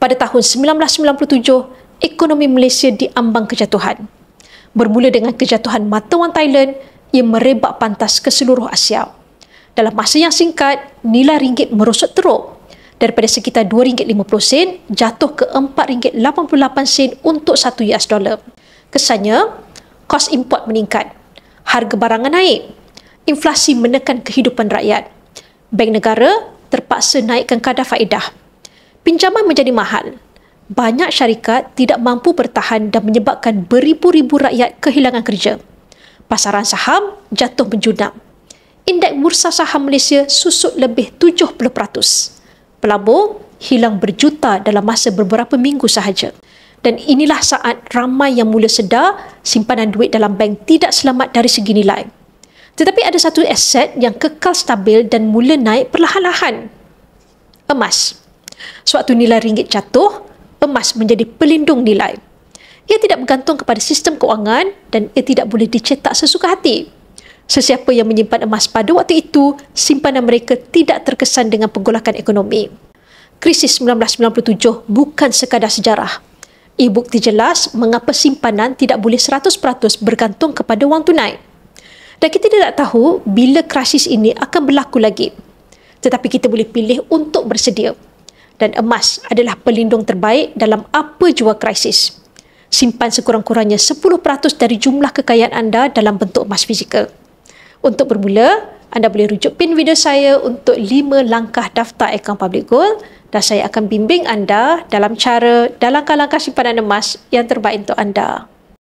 Pada tahun 1997, ekonomi Malaysia diambang kejatuhan. Bermula dengan kejatuhan mata wang Thailand, ia merebak pantas ke seluruh Asia. Dalam masa yang singkat, nilai ringgit merosot teruk. Daripada sekitar RM2.50 jatuh ke RM4.88 untuk $1. Kesannya, kos import meningkat, harga barangan naik, inflasi menekan kehidupan rakyat. Bank negara terpaksa naikkan kadar faedah. Pinjaman menjadi mahal. Banyak syarikat tidak mampu bertahan dan menyebabkan beribu-ribu rakyat kehilangan kerja. Pasaran saham jatuh menjunam. Indeks bursa saham Malaysia susut lebih 70%. Pelabur hilang berjuta dalam masa beberapa minggu sahaja. Dan inilah saat ramai yang mula sedar simpanan duit dalam bank tidak selamat dari segi nilai. Tetapi ada satu aset yang kekal stabil dan mula naik perlahan-lahan. Emas. Sewaktu nilai ringgit jatuh, emas menjadi pelindung nilai. Ia tidak bergantung kepada sistem kewangan dan ia tidak boleh dicetak sesuka hati. Sesiapa yang menyimpan emas pada waktu itu, simpanan mereka tidak terkesan dengan pergolakan ekonomi. Krisis 1997 bukan sekadar sejarah. Ia bukti jelas mengapa simpanan tidak boleh 100% bergantung kepada wang tunai. Dan kita tidak tahu bila krisis ini akan berlaku lagi. Tetapi kita boleh pilih untuk bersedia. Dan emas adalah pelindung terbaik dalam apa jua krisis. Simpan sekurang-kurangnya 10% dari jumlah kekayaan anda dalam bentuk emas fizikal. Untuk bermula, anda boleh rujuk pin video saya untuk 5 langkah daftar akaun Public Gold dan saya akan bimbing anda dalam langkah-langkah simpanan emas yang terbaik untuk anda.